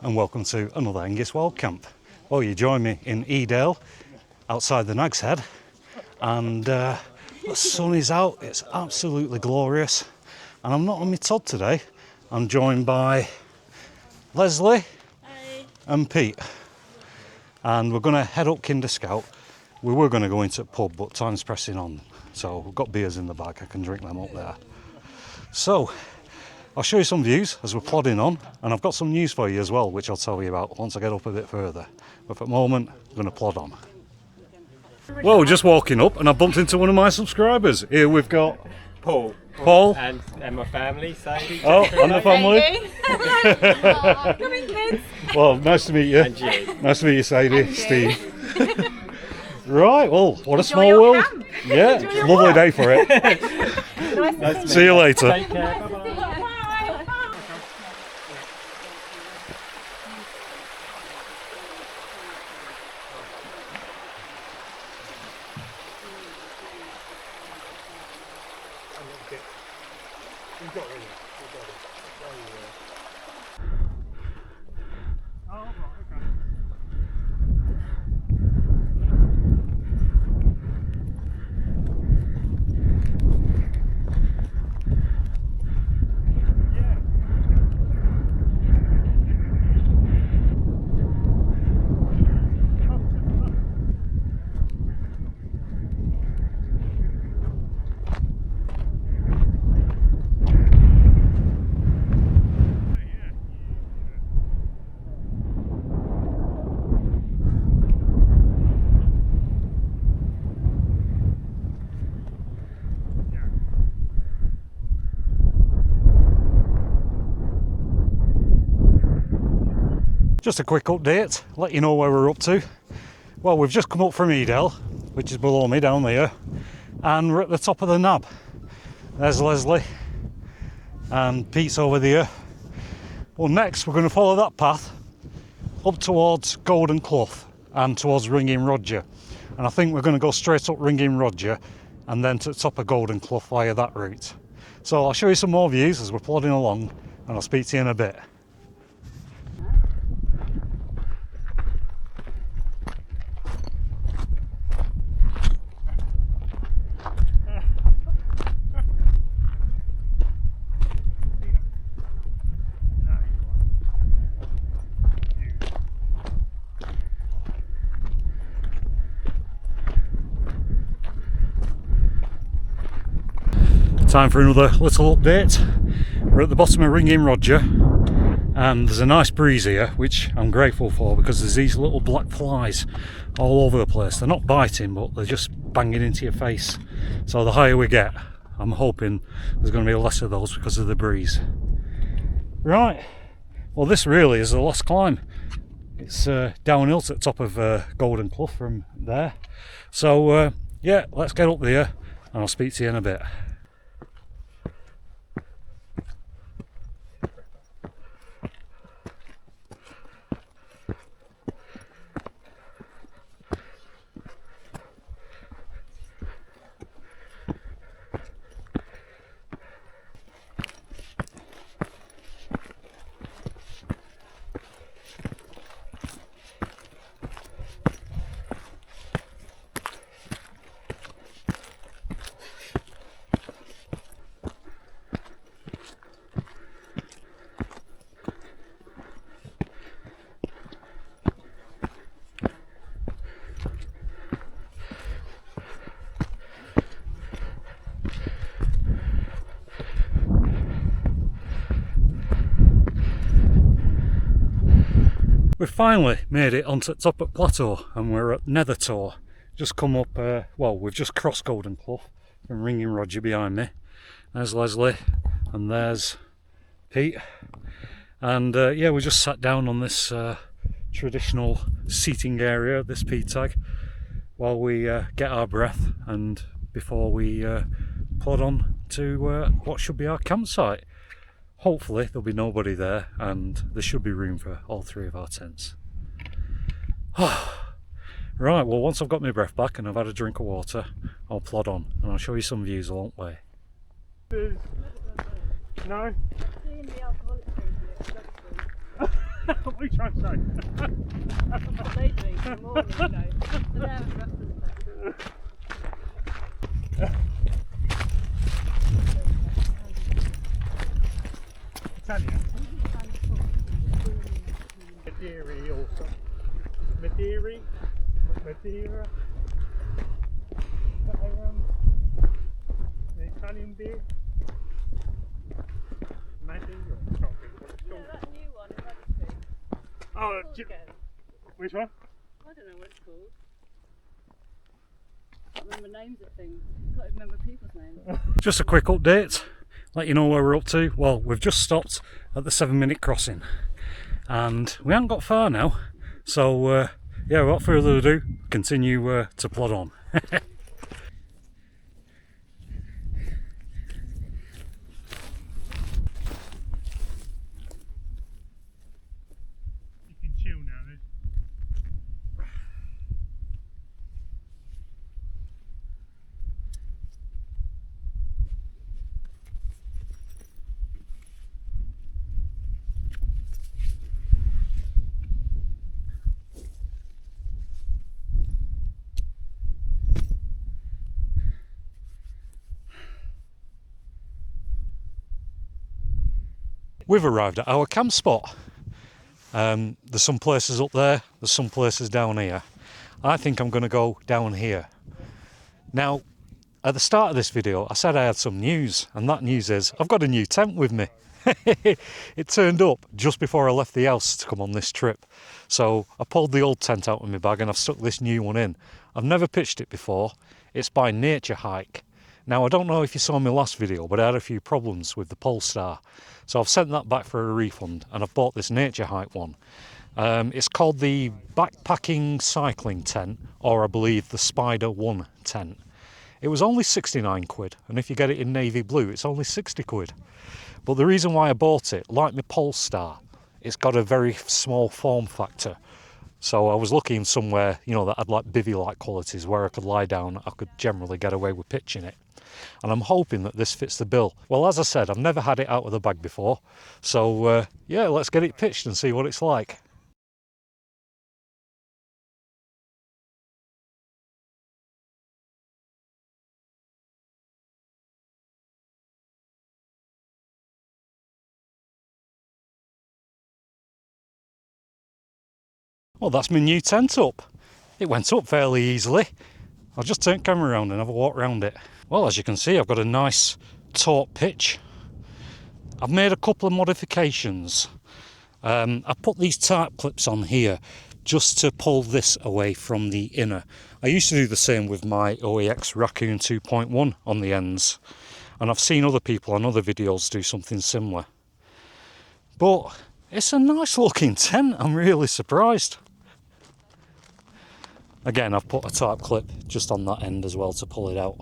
and welcome to another Naturehike. Well, you join me in Edale, outside the Nag's Head, and the sun is out, it's absolutely glorious. And I'm not on my Todd today, I'm joined by Lesley and Pete. And we're going to head up Kinder Scout. We were going to go into the pub, but time's pressing on. So we've got beers in the bag, I can drink them up there. So, I'll show you some views as we're plodding on, and I've got some news for you as well, which I'll tell you about once I get up a bit further. But for the moment, I'm going to plod on. Well, we're just walking up, and I bumped into one of my subscribers. Here we've got Paul. And my family, Sadie. Oh, and the family. Come in, kids. Well, nice to meet you. And you. Nice to meet you, Sadie, And you. Steve. Right, well, what a small your world. camp. Yeah, Enjoy your lovely walk. day for it. Nice to See you later. Take care. Bye-bye. Just a quick update, let you know where we're up to. Well, we've just come up from Edale, which is below me down there, and we're at the top of the nab. There's Lesley, and Pete's over there. Well, next we're going to follow that path up towards Golden Clough and towards Ringing Roger. And I think we're going to go straight up Ringing Roger and then to the top of Golden Clough via that route. So I'll show you some more views as we're plodding along, and I'll speak to you in a bit. Time for another little update. We're at the bottom of Ringing Roger, and there's a nice breeze here, which I'm grateful for, because there's these little black flies all over the place. They're not biting, but they're just banging into your face. So the higher we get, I'm hoping there's going to be less of those because of the breeze. Right, well, this really is the last climb. It's downhill to the top of Golden Clough from there. So yeah, let's get up there and I'll speak to you in a bit. We've finally made it onto the top of Plateau, and we're at Nethertor. Just come up, well, we've just crossed Golden Clough and Ringing Roger behind me. There's Lesley and there's Pete. And yeah, we just sat down on this traditional seating area, this Pete tag, while we get our breath and before we plod on to what should be our campsite. Hopefully there'll be nobody there, and there should be room for all three of our tents. Right, well, once I've got my breath back and I've had a drink of water, I'll plod on and I'll show you some views along the way. No? What are you trying to say? That's what they do in the morning, you know. So they're at breakfast. Italian? Madeira or something. Madeira? Madeira? Is that an Italian beer? Madeira? I can't think what it's Yeah, called. that new one in Huddersfield. Oh, What's it called again? which one? I don't know what it's called. I can't remember names of things. I can't remember people's names. Just a quick update, let you know where we're up to. Well, we've just stopped at the 7-minute crossing and we haven't got far now, so yeah, without further ado, continue to plod on. You can chill now then. We've arrived at our camp spot. There's some places up there, there's some places down here. I think I'm going to go down here. Now, at the start of this video, I said I had some news, and that news is I've got a new tent with me. It turned up just before I left the house to come on this trip. So I pulled the old tent out of my bag and I've stuck this new one in. I've never pitched it before. It's by Naturehike. Now, I don't know if you saw my last video, but I had a few problems with the Polestar. So I've sent that back for a refund and I've bought this Naturehike one. It's called the Backpacking Cycling Tent, or I believe the Spider1 tent. It was only 69 quid, and if you get it in navy blue, it's only 60 quid. But the reason why I bought it, like my Polestar, it's got a very small form factor. So I was looking somewhere, you know, that had like bivvy-like qualities where I could lie down, I could generally get away with pitching it. And I'm hoping that this fits the bill. Well, as I said, I've never had it out of the bag before. So yeah, let's get it pitched and see what it's like. Well, that's my new tent up. It went up fairly easily. I'll just turn the camera around and have a walk around it. Well, as you can see, I've got a nice taut pitch. I've made a couple of modifications. I put these tarp clips on here just to pull this away from the inner. I used to do the same with my OEX Raccoon 2.1 on the ends, and I've seen other people on other videos do something similar. But it's a nice looking tent, I'm really surprised. Again, I've put a tarp clip just on that end as well to pull it out.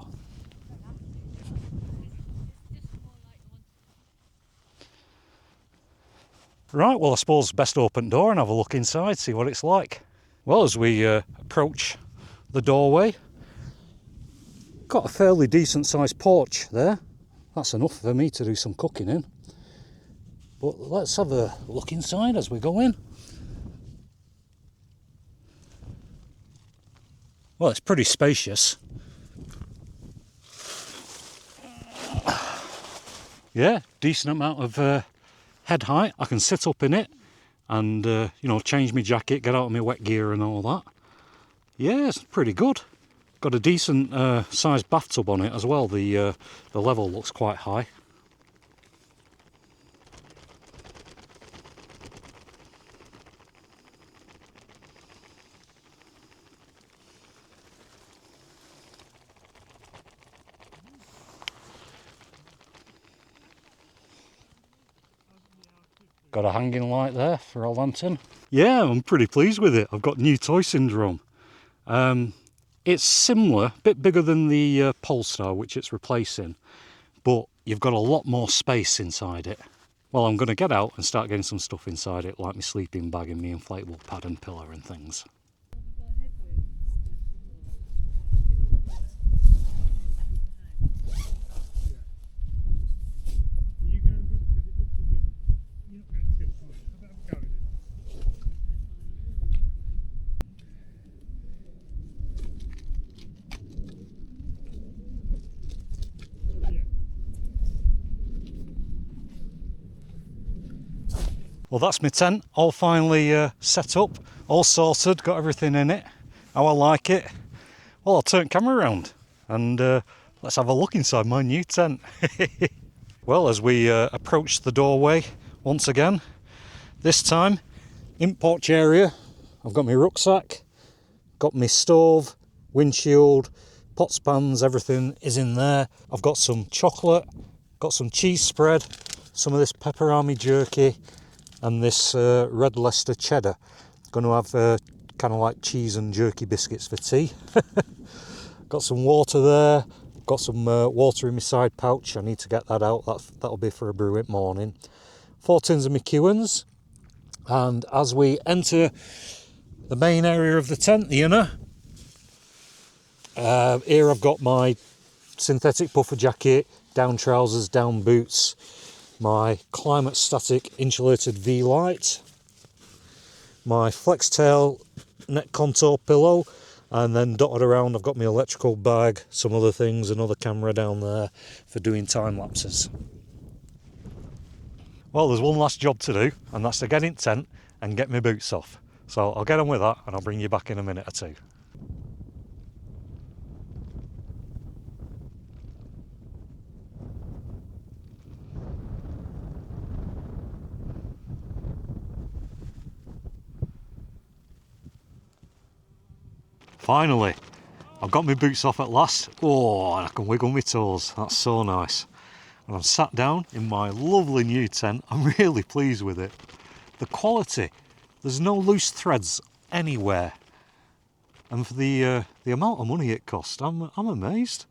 Right, well, I suppose best open door and have a look inside, see what it's like. Well, as we approach the doorway, got a fairly decent sized porch there. That's enough for me to do some cooking in. But let's have a look inside as we go in. Well, it's pretty spacious. Yeah, decent amount of head height. I can sit up in it and you know, change my jacket, get out of my wet gear and all that. Yeah, it's pretty good. Got a decent sized bathtub on it as well. The level looks quite high. Got a hanging light there for a lantern. Yeah, I'm pretty pleased with it. I've got new toy syndrome. It's similar, a bit bigger than the Polestar, which it's replacing, but you've got a lot more space inside it. Well, I'm going to get out and start getting some stuff inside it, like my sleeping bag and my inflatable pad and pillow and things. Well, that's my tent, all finally set up, all sorted, got everything in it, how I like it. Well, I'll turn camera around and let's have a look inside my new tent. Well, as we approach the doorway once again, this time in porch area, I've got my rucksack, got my stove, windshield, pots, pans, everything is in there. I've got some chocolate, got some cheese spread, some of this pepperami jerky, and this red Leicester cheddar. Going to have kind of like cheese and jerky biscuits for tea. Got some water there, got some water in my side pouch. I need to get that out, that'll be for a brew at morning. 4 tins of McEwen's, and as we enter the main area of the tent, the inner, here I've got my synthetic puffer jacket, down trousers, down boots, my climate static insulated V-light, my flex tail neck contour pillow, and then dotted around I've got my electrical bag, some other things, another camera down there for doing time lapses. Well, there's one last job to do, and that's to get in tent and get my boots off. So I'll get on with that and I'll bring you back in a minute or two. Finally, I've got my boots off at last. Oh, and I can wiggle my toes. That's so nice. And I'm sat down in my lovely new tent. I'm really pleased with it. The quality, there's no loose threads anywhere. And for the amount of money it cost, I'm amazed.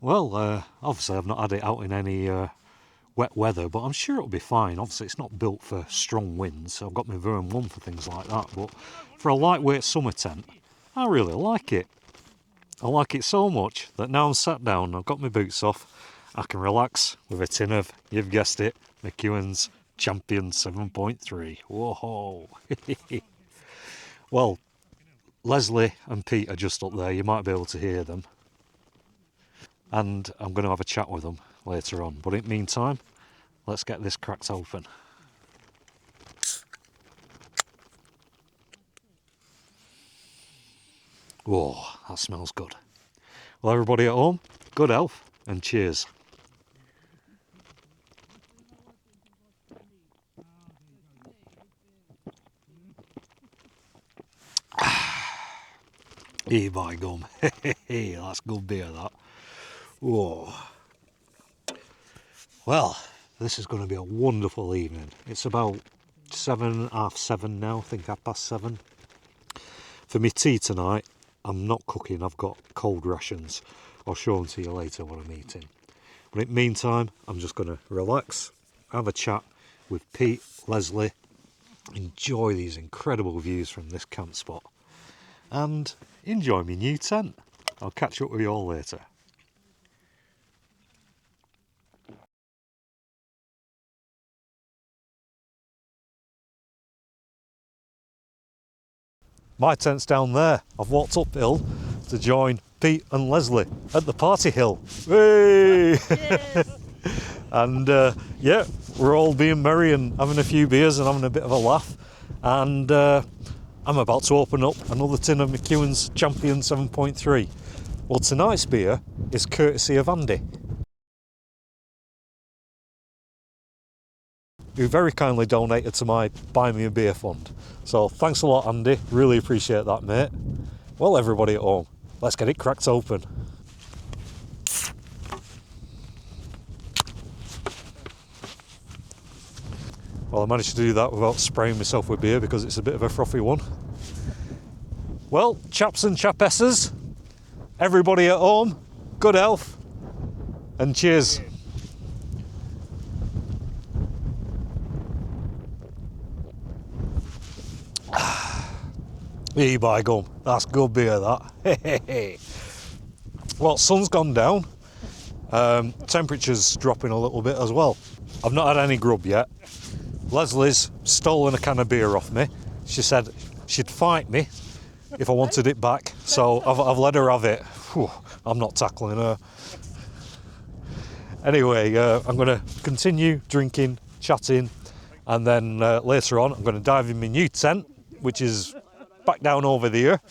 Well, obviously I've not had it out in any wet weather, but I'm sure it'll be fine. Obviously it's not built for strong winds, so I've got my Verne 1 for things like that. But for a lightweight summer tent, I really like it. I like it so much that now I'm sat down, I've got my boots off, I can relax with a tin of, you've guessed it, McEwen's Champion 7.3. Whoa! Well, Lesley and Pete are just up there, you might be able to hear them. And I'm going to have a chat with them later on. But in the meantime, let's get this cracked open. Whoa, that smells good. Well, everybody at home, good health and cheers. Hey, by gum. Hey, that's good beer, that. Whoa. Well, this is going to be a wonderful evening. It's about 7, half 7 now, I think 7:30. For me tea tonight, I'm not cooking, I've got cold rations. I'll show them to you later what I'm eating. But in the meantime, I'm just going to relax, have a chat with Pete, Lesley, enjoy these incredible views from this camp spot, and enjoy my new tent. I'll catch up with you all later. My tent's down there. I've walked uphill to join Pete and Lesley at the party hill. Hey! And yeah, we're all being merry and having a few beers and having a bit of a laugh. And I'm about to open up another tin of McEwen's Champion 7.3. Well, tonight's beer is courtesy of Andy, who very kindly donated to my Buy Me a Beer fund. So thanks a lot, Andy, really appreciate that, mate. Well, everybody at home, let's get it cracked open. Well, I managed to do that without spraying myself with beer because it's a bit of a frothy one. Well, chaps and chapesses, everybody at home, good health and cheers. Hey, by gum, that's good beer, that. Well, sun's gone down. Temperature's dropping a little bit as well. I've not had any grub yet. Lesley's stolen a can of beer off me. She said she'd fight me if I wanted it back, so I've let her have it. Whew, I'm not tackling her. Anyway, I'm going to continue drinking, chatting, And then later on, I'm going to dive in my new tent, which is back down over there,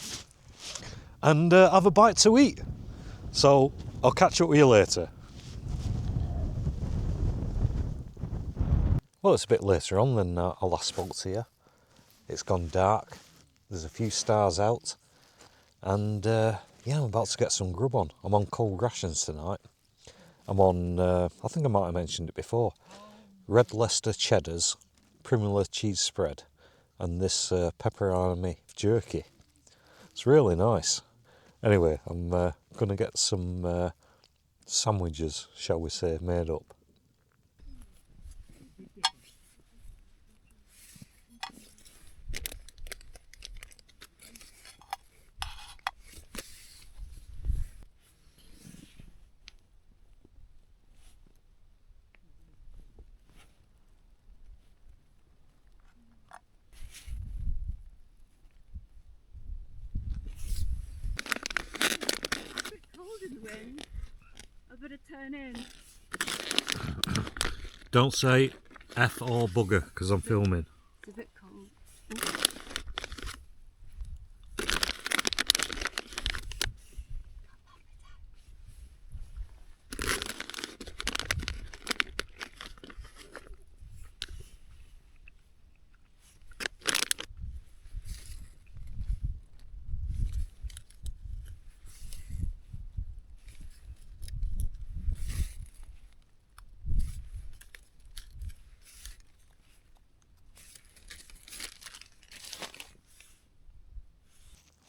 and have a bite to eat. So I'll catch up with you later. Well, it's a bit later on than I last spoke to you. It's gone dark. There's a few stars out. And yeah, I'm about to get some grub on. I'm on cold rations tonight. I'm on, I think I might have mentioned it before, Red Leicester cheddars, Primula cheese spread, and this pepperoni jerky. It's really nice. Anyway, I'm going to get some sandwiches, shall we say, made up. Wind. I better turn in. Don't say F or bugger, because I'm filming. It's a bit cold.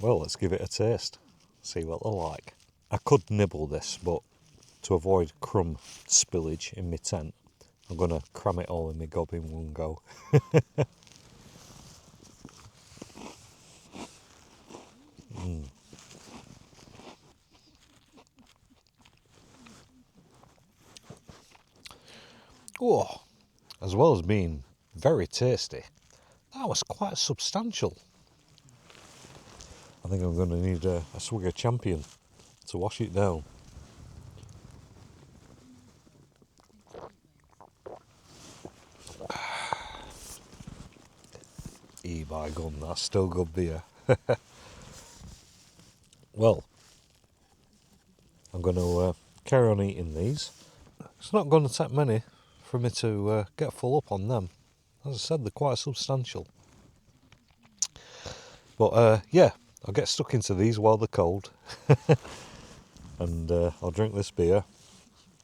Well, let's give it a taste, see what they're like. I could nibble this, but to avoid crumb spillage in my tent, I'm going to cram it all in my gob in one go. Oh, as well as being very tasty, that was quite substantial. I think I'm going to need a Swigger Champion to wash it down. By gum, that's still good beer. Well, I'm going to carry on eating these. It's not going to take many for me to get full up on them. As I said, they're quite substantial. But yeah, I'll get stuck into these while they're cold. And I'll drink this beer,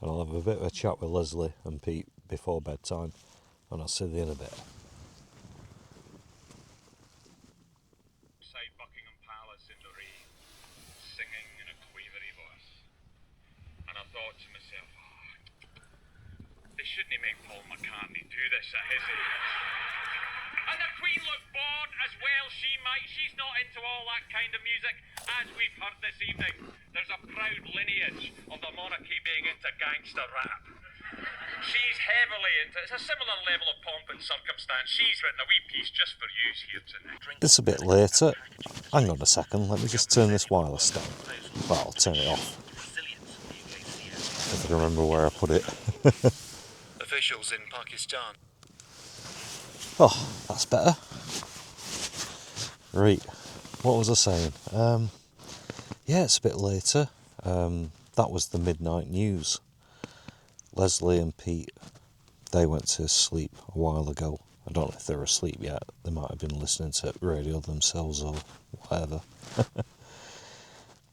and I'll have a bit of a chat with Lesley and Pete before bedtime, and I'll see you in a bit. Outside Buckingham Palace in the rain, singing in a quavery voice. And I thought to myself, they shouldn't make Paul McCartney do this at his age. And the Queen looked bored as well she might. She's not into all that kind of music, as we've heard this evening. There's a proud lineage of the monarchy being into gangster rap. She's heavily into it. It's a similar level of pomp and circumstance. She's written a wee piece just for you here tonight. It's a bit later. Hang on a second, let me just turn this wireless down. Well, I'll turn it off. If I can remember where I put it. Officials in Pakistan. Oh, that's better. Right, what was I saying? Yeah, it's a bit later. That was the midnight news. Lesley and Pete, they went to sleep a while ago. I don't know if they're asleep yet. They might have been listening to radio themselves or whatever.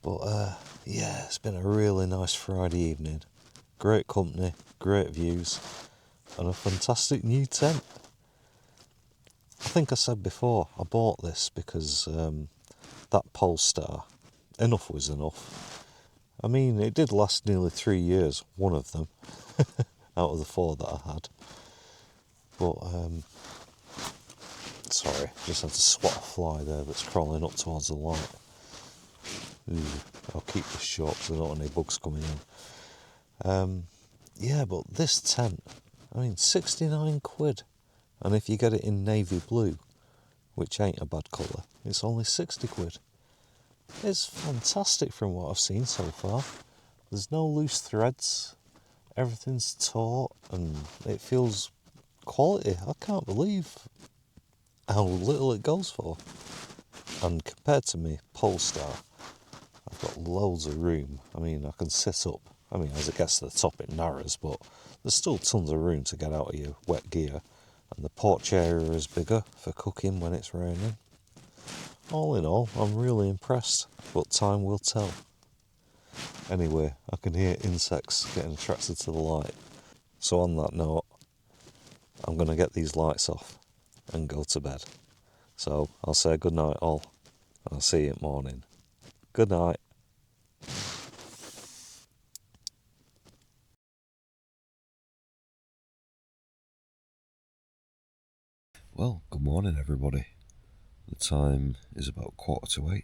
But yeah, it's been a really nice Friday evening. Great company, great views, and a fantastic new tent. I think I said before, I bought this because that Polestar, enough was enough. I mean, it did last nearly 3 years, one of them, out of the 4 that I had. But, sorry, just had to swat a fly there that's crawling up towards the light. Ooh, I'll keep this short because I don't want any bugs coming in. Yeah, but this tent, I mean, 69 quid. And if you get it in navy blue, which ain't a bad colour, it's only 60 quid. It's fantastic from what I've seen so far. There's no loose threads, everything's taut, and it feels quality. I can't believe how little it goes for. And compared to me Polestar, I've got loads of room. I mean, I can sit up. I mean, as it gets to the top it narrows, but there's still tons of room to get out of your wet gear. And the porch area is bigger for cooking when it's raining. All in all, I'm really impressed, but time will tell. Anyway, I can hear insects getting attracted to the light. So on that note, I'm going to get these lights off and go to bed. So I'll say good night all, and I'll see you in the morning. Good night. Well, good morning everybody. The time is about 7:45.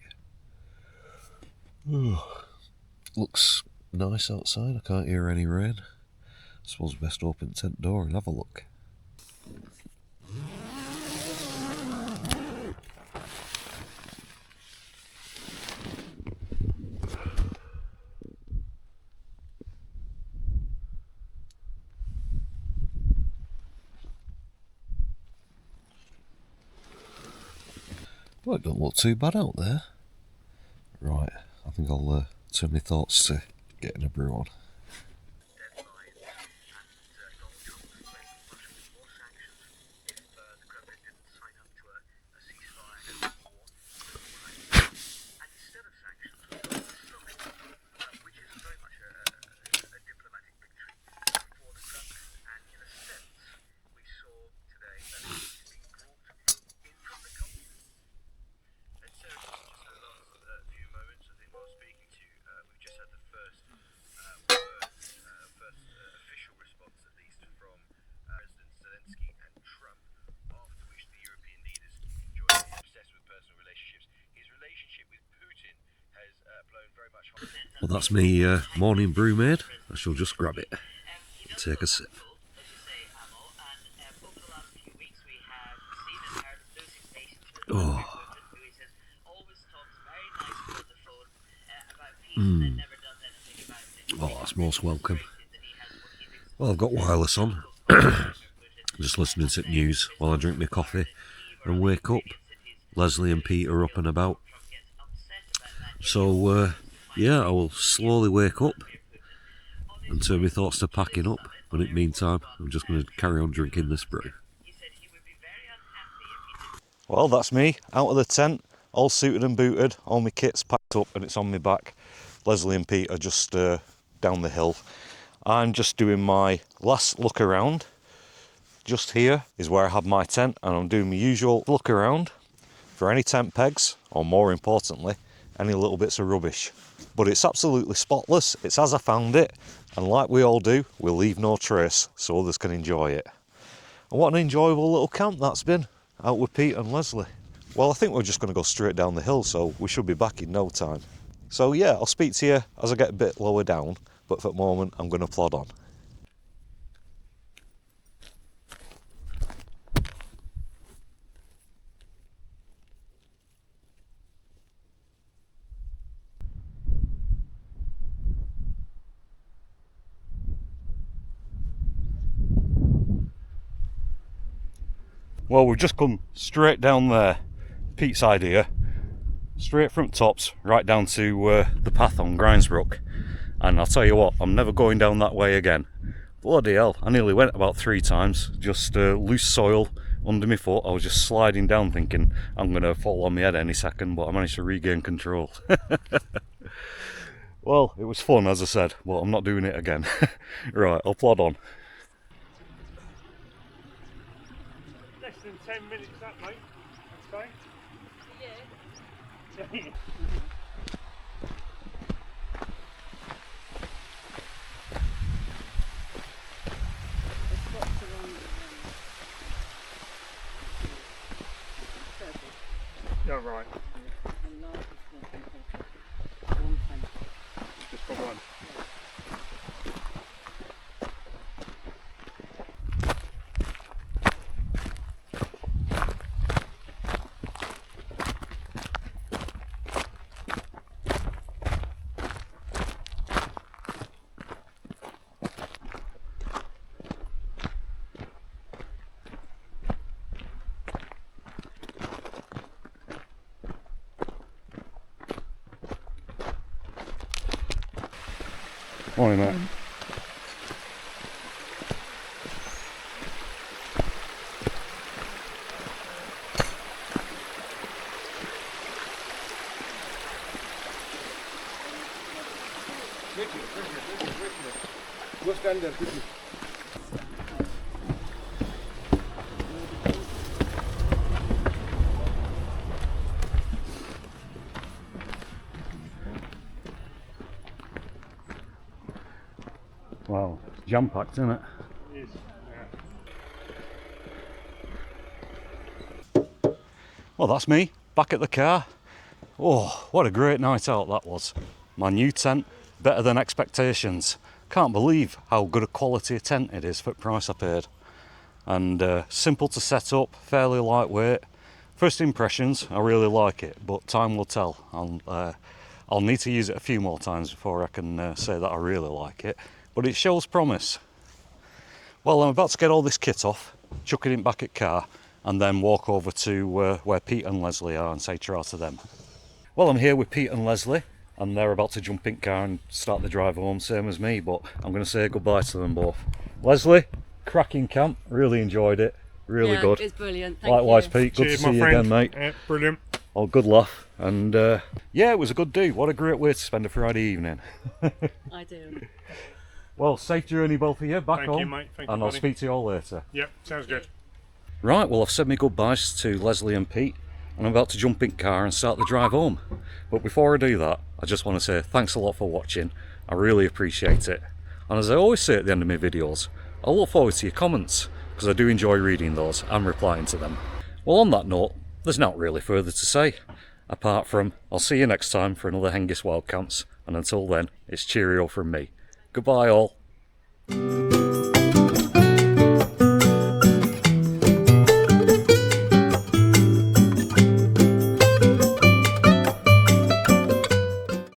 Looks nice outside, I can't hear any rain. I suppose best open the tent door and have a look. Well, it don't look too bad out there. Right, I think I'll turn my thoughts to getting a brew on. Well, that's me morning brew made. I shall just grab it and take a sip. Oh. Oh, that's most welcome. Well, I've got wireless on. Just listening to news while I drink my coffee and wake up. Leslie and Pete are up and about. So, yeah, I will slowly wake up and turn my thoughts to packing up. But in the meantime, I'm just going to carry on drinking this brew. Well, that's me, out of the tent, all suited and booted, all my kit's packed up and it's on my back. Leslie and Pete are just down the hill. I'm just doing my last look around. Just here is where I have my tent, and I'm doing my usual look around for any tent pegs, or more importantly, any little bits of rubbish. But it's absolutely spotless, it's as I found it, and like we all do, we'll leave no trace so others can enjoy it. And what an enjoyable little camp that's been, out with Pete and Leslie. Well, I think we're just going to go straight down the hill, so we should be back in no time. So yeah, I'll speak to you as I get a bit lower down, but for the moment I'm going to plod on. Well, we've just come straight down there, Pete's idea, straight from tops, right down to the path on Grimesbrook. And I'll tell you what, I'm never going down that way again. Bloody hell, I nearly went about 3 times, just loose soil under my foot. I was just sliding down thinking I'm going to fall on my head any second, but I managed to regain control. Well, it was fun, as I said, but I'm not doing it again. Right, I'll plod on. Less than 10 minutes that, mate. That's fine. Yeah. Yeah, right. Just for one. Morning, mate. Go stand there, quickly. Wow, it's jam-packed, isn't it? It is, yeah. Well, that's me, back at the car. Oh, what a great night out that was. My new tent, better than expectations. Can't believe how good a quality a tent it is for the price I paid. And simple to set up, fairly lightweight. First impressions, I really like it, but time will tell. I'll need to use it a few more times before I can say that I really like it. But it shows promise. Well, I'm about to get all this kit off, chuck it in back at car, and then walk over to where Pete and Lesley are and say ta to them. Well, I'm here with Pete and Lesley, and they're about to jump in car and start the drive home, same as me, but I'm going to say goodbye to them both. Lesley, cracking camp, really enjoyed it, really good. It's brilliant. Thank Likewise, you. Pete, good Cheers, to see my you friend. again, mate. Yeah, brilliant. Oh, good laugh, and yeah, it was a good do. What a great way to spend a Friday evening. I do. Well, safe journey both of you, back Thank home, you, mate. Thank you, and I'll buddy. speak to you all later. Yep, sounds good. Right, well, I've said my goodbyes to Lesley and Pete, and I'm about to jump in car and start the drive home. But before I do that, I just want to say thanks a lot for watching. I really appreciate it. And as I always say at the end of my videos, I look forward to your comments, because I do enjoy reading those and replying to them. Well, on that note, there's not really further to say, apart from I'll see you next time for another Hengist Wild Camps, and until then, it's cheerio from me. Goodbye all.